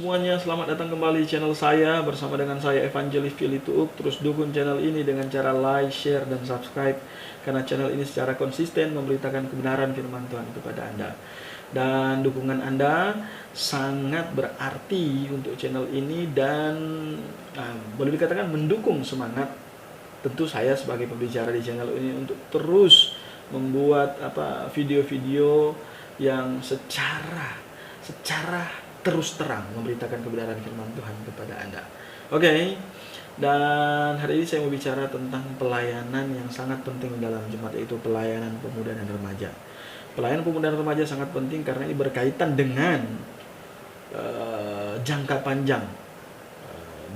semuanya, selamat datang kembali di channel saya bersama dengan saya Evangelis Philly Tuuk. Terus dukung channel ini dengan cara like, share, dan subscribe karena channel ini secara konsisten memberitakan kebenaran firman Tuhan kepada Anda. Dan dukungan Anda sangat berarti untuk channel ini dan boleh dikatakan mendukung semangat tentu saya sebagai pembicara di channel ini untuk terus membuat video-video yang secara terus terang memberitakan kebenaran firman Tuhan kepada Anda. Oke. Dan hari ini saya mau bicara tentang pelayanan yang sangat penting dalam jemaat, yaitu pelayanan pemuda dan remaja. Pelayanan pemuda dan remaja sangat penting karena ini berkaitan dengan jangka panjang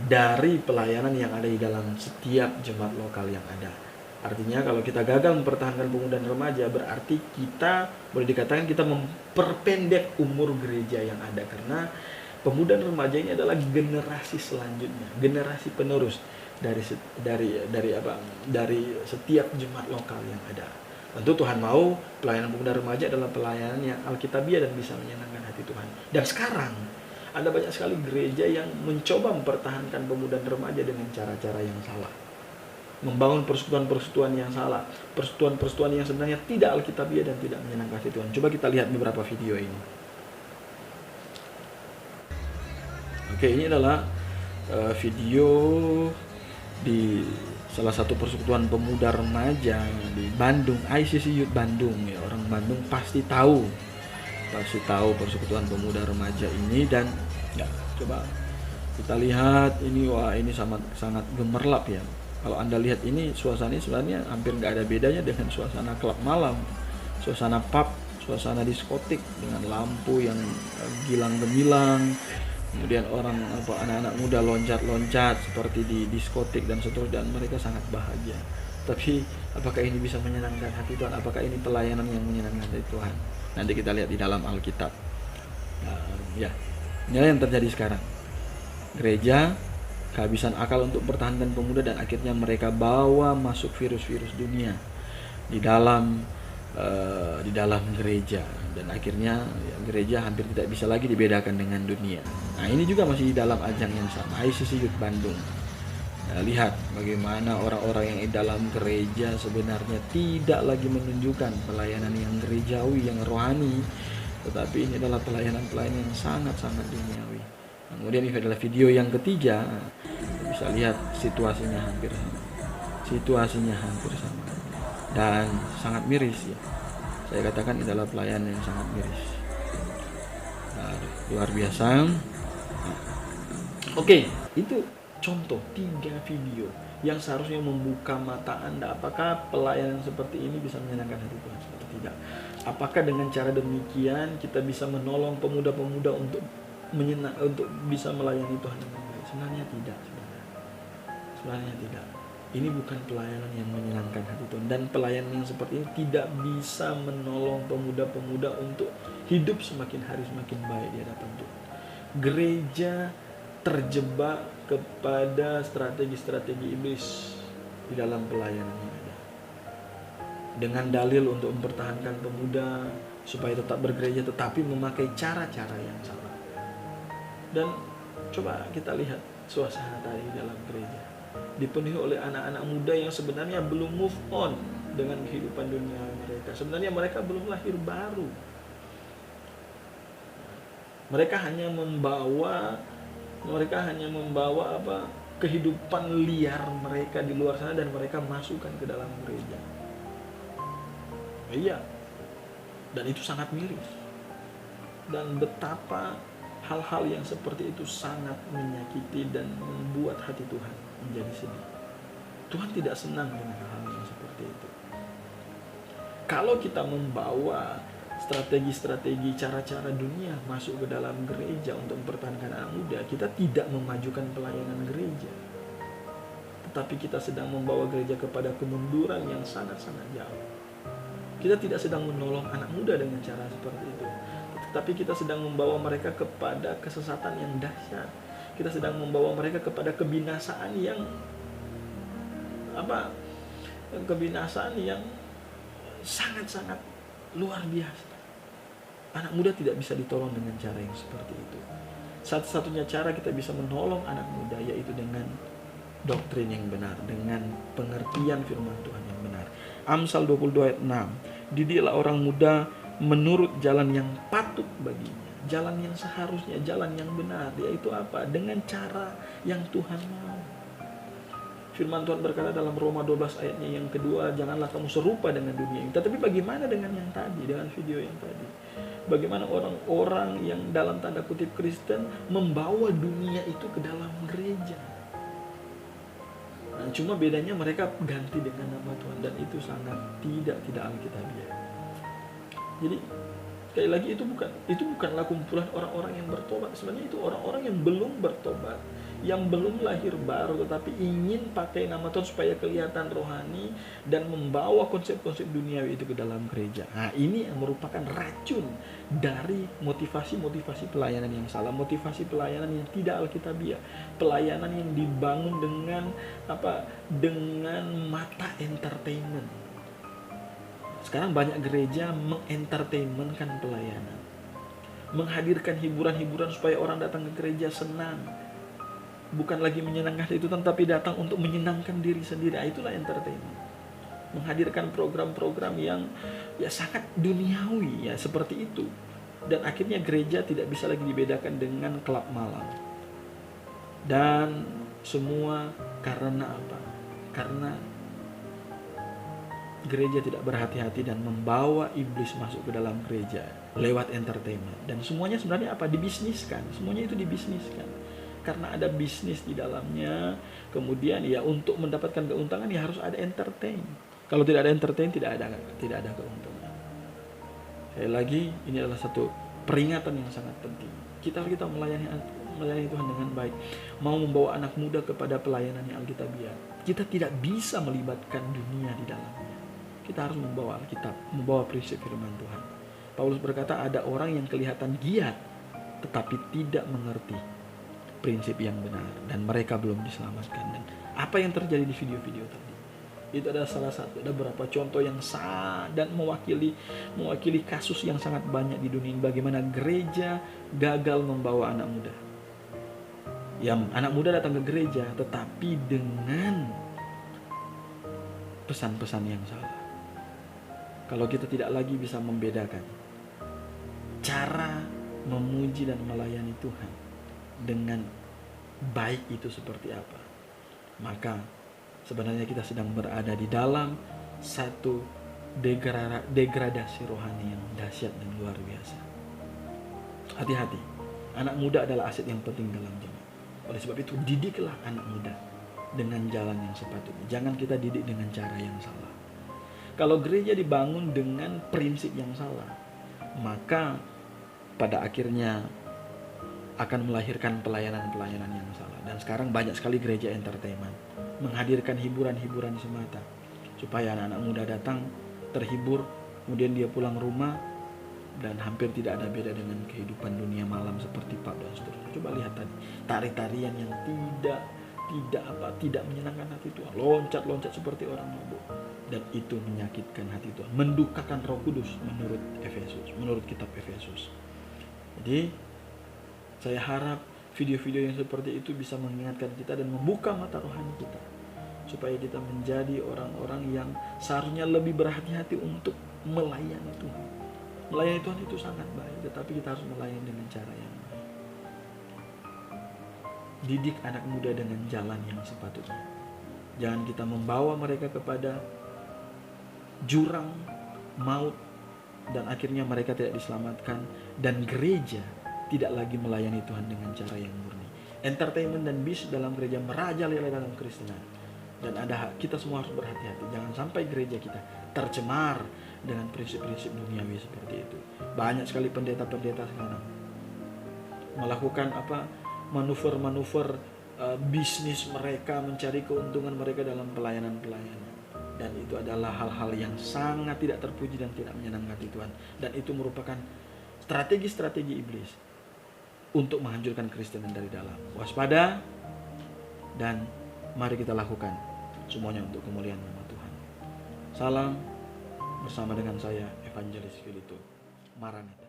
dari pelayanan yang ada di dalam setiap jemaat lokal yang ada. Artinya kalau kita gagal mempertahankan pemuda dan remaja, berarti kita boleh dikatakan kita memperpendek umur gereja yang ada, karena pemuda dan remaja ini adalah generasi selanjutnya, generasi penerus dari setiap jemaat lokal yang ada. Tentu Tuhan mau pelayanan pemuda dan remaja adalah pelayanan yang alkitabiah dan bisa menyenangkan hati Tuhan. Dan sekarang ada banyak sekali gereja yang mencoba mempertahankan pemuda dan remaja dengan cara-cara yang salah, membangun persekutuan-persekutuan yang salah, persekutuan-persekutuan yang sebenarnya tidak alkitabiah dan tidak menyenangkan hati Tuhan. Coba kita lihat beberapa video ini. Oke, ini adalah video di salah satu persekutuan pemuda remaja di Bandung, ICC Youth Bandung. Ya, orang Bandung pasti tahu persekutuan pemuda remaja ini. Dan ya, coba kita lihat ini. Wah, ini sangat gemerlap ya. Kalau Anda lihat ini, suasananya sebenarnya hampir nggak ada bedanya dengan suasana klub malam, suasana pub, suasana diskotik dengan lampu yang gilang gemilang, kemudian anak-anak muda loncat-loncat seperti di diskotik dan seterusnya, dan mereka sangat bahagia. Tapi apakah ini bisa menyenangkan hati Tuhan? Apakah ini pelayanan yang menyenangkan hati Tuhan? Nanti kita lihat di dalam Alkitab. Ya, inilah yang terjadi sekarang. Gereja kehabisan akal untuk pertahankan pemuda, dan akhirnya mereka bawa masuk virus-virus dunia di dalam gereja, dan akhirnya ya, gereja hampir tidak bisa lagi dibedakan dengan dunia. Nah, ini juga masih di dalam ajang yang sama, ICC Youth Bandung. Nah, lihat bagaimana orang-orang yang di dalam gereja sebenarnya tidak lagi menunjukkan pelayanan yang gerejawi, yang rohani, tetapi ini adalah pelayanan-pelayanan yang sangat-sangat duniawi. Kemudian ini adalah video yang ketiga. Bisa lihat situasinya hampir sama dan sangat miris ya. Saya katakan ini adalah pelayanan yang sangat miris. Nah, luar biasa. Oke, itu contoh 3 video yang seharusnya membuka mata Anda. Apakah pelayanan seperti ini bisa menyenangkan hati Tuhan atau tidak? Apakah dengan cara demikian kita bisa menolong pemuda-pemuda untuk bisa melayani Tuhan dengan baik? Sebenarnya tidak. Ini bukan pelayanan yang menyenangkan hati Tuhan, dan pelayanan yang seperti ini tidak bisa menolong pemuda-pemuda untuk hidup semakin hari semakin baik di hadapan Tuhan. Gereja terjebak kepada strategi-strategi iblis di dalam pelayanan yang ada, dengan dalil untuk mempertahankan pemuda supaya tetap bergereja, tetapi memakai cara-cara yang salah. Dan coba kita lihat suasana tadi dalam gereja, dipenuhi oleh anak-anak muda yang sebenarnya belum move on dengan kehidupan dunia mereka. Sebenarnya mereka belum lahir baru. Mereka hanya membawa kehidupan liar mereka di luar sana, dan mereka masukkan ke dalam gereja. Iya. Dan itu sangat miris. Dan betapa hal-hal yang seperti itu sangat menyakiti dan membuat hati Tuhan menjadi sedih. Tuhan tidak senang dengan hal yang seperti itu. Kalau kita membawa strategi-strategi, cara-cara dunia masuk ke dalam gereja untuk mempertahankan anak muda, kita tidak memajukan pelayanan gereja, tetapi kita sedang membawa gereja kepada kemunduran yang sangat-sangat jauh. Kita tidak sedang menolong anak muda dengan cara seperti itu, tetapi kita sedang membawa mereka kepada kesesatan yang dahsyat. Kita sedang membawa mereka kepada kebinasaan yang sangat-sangat luar biasa. Anak muda tidak bisa ditolong dengan cara yang seperti itu. Satu-satunya cara kita bisa menolong anak muda yaitu dengan doktrin yang benar, dengan pengertian firman Tuhan yang benar. Amsal 22 ayat 6. Didiklah orang muda menurut jalan yang patut baginya, jalan yang seharusnya, jalan yang benar, yaitu apa? Dengan cara yang Tuhan mau. Firman Tuhan berkata dalam Roma 12 ayatnya yang kedua, janganlah kamu serupa dengan dunia ini. Tetapi bagaimana dengan yang tadi, dengan video yang tadi? Bagaimana orang-orang yang dalam tanda kutip Kristen membawa dunia itu ke dalam gereja? Nah, cuma bedanya mereka ganti dengan nama Tuhan, dan itu sangat tidak alkitabiah. Jadi sekali lagi itu bukanlah kumpulan orang-orang yang bertobat. Sebenarnya itu orang-orang yang belum bertobat, yang belum lahir baru, tetapi ingin pakai nama Tuhan supaya kelihatan rohani dan membawa konsep-konsep duniawi itu ke dalam gereja. Nah, ini yang merupakan racun dari motivasi pelayanan yang salah, motivasi pelayanan yang tidak alkitabiah, pelayanan yang dibangun dengan mata entertainment. Sekarang banyak gereja mengentertainmentkan pelayanan, menghadirkan hiburan-hiburan supaya orang datang ke gereja senang, bukan lagi menyenangkan itu, tapi datang untuk menyenangkan diri sendiri. Itulah entertainment. Menghadirkan program-program yang sangat duniawi seperti itu, dan akhirnya gereja tidak bisa lagi dibedakan dengan klub malam. Dan semua karena apa? Karena gereja tidak berhati-hati dan membawa iblis masuk ke dalam gereja lewat entertainment. Dan semuanya sebenarnya apa? Dibisniskan. Semuanya itu dibisniskan. Karena ada bisnis di dalamnya. Kemudian untuk mendapatkan keuntungan harus ada entertain. Kalau tidak ada entertain, tidak ada keuntungan. Sekali lagi, ini adalah satu peringatan yang sangat penting. Kita melayani Tuhan dengan baik, mau membawa anak muda kepada pelayanan yang alkitabiah. Kita tidak bisa melibatkan dunia di dalamnya. Kita harus membawa Alkitab, membawa prinsip firman Tuhan. Paulus berkata ada orang yang kelihatan giat tetapi tidak mengerti prinsip yang benar, dan mereka belum diselamatkan. Dan apa yang terjadi di video-video tadi itu adalah salah satu, ada beberapa contoh yang dan mewakili kasus yang sangat banyak di dunia ini, bagaimana gereja gagal membawa anak muda. Anak muda datang ke gereja tetapi dengan pesan-pesan yang salah. Kalau kita tidak lagi bisa membedakan cara memuji dan melayani Tuhan dengan baik itu seperti apa, maka sebenarnya kita sedang berada di dalam satu degradasi rohani yang dahsyat dan luar biasa. Hati-hati, anak muda adalah aset yang penting dalam jemaat. Oleh sebab itu, didiklah anak muda dengan jalan yang sepatutnya. Jangan kita didik dengan cara yang salah. Kalau gereja dibangun dengan prinsip yang salah, maka pada akhirnya akan melahirkan pelayanan-pelayanan yang salah. Dan sekarang banyak sekali gereja entertainment, menghadirkan hiburan-hiburan semata, supaya anak-anak muda datang, terhibur, kemudian dia pulang rumah, dan hampir tidak ada beda dengan kehidupan dunia malam seperti pub dan seterusnya. Coba lihat tadi, tari-tarian yang tidak menyenangkan hati Tuhan, loncat-loncat seperti orang mabuk, dan itu menyakitkan hati Tuhan, mendukakan Roh Kudus menurut kitab Efesus. Jadi saya harap video-video yang seperti itu bisa mengingatkan kita dan membuka mata rohani kita, supaya kita menjadi orang-orang yang seharusnya lebih berhati-hati untuk melayani Tuhan. Melayani Tuhan itu sangat baik, tetapi kita harus melayani dengan cara yang baik. Didik anak muda dengan jalan yang sepatutnya. Jangan kita membawa mereka kepada jurang maut dan akhirnya mereka tidak diselamatkan, dan gereja tidak lagi melayani Tuhan dengan cara yang murni. Entertainment dan bisnis dalam gereja merajalela dalam Kristenan, dan kita semua harus berhati-hati. Jangan sampai gereja kita tercemar dengan prinsip-prinsip duniawi seperti itu. Banyak sekali pendeta-pendeta sekarang melakukan manuver-manuver bisnis mereka, mencari keuntungan mereka dalam pelayanan-pelayanan. Dan itu adalah hal-hal yang sangat tidak terpuji dan tidak menyenangkan hati Tuhan. Dan itu merupakan strategi-strategi iblis untuk menghancurkan Kristenan dari dalam. Waspada, dan mari kita lakukan semuanya untuk kemuliaan nama Tuhan. Salam bersama dengan saya, Evangelis Filito. Maranatha.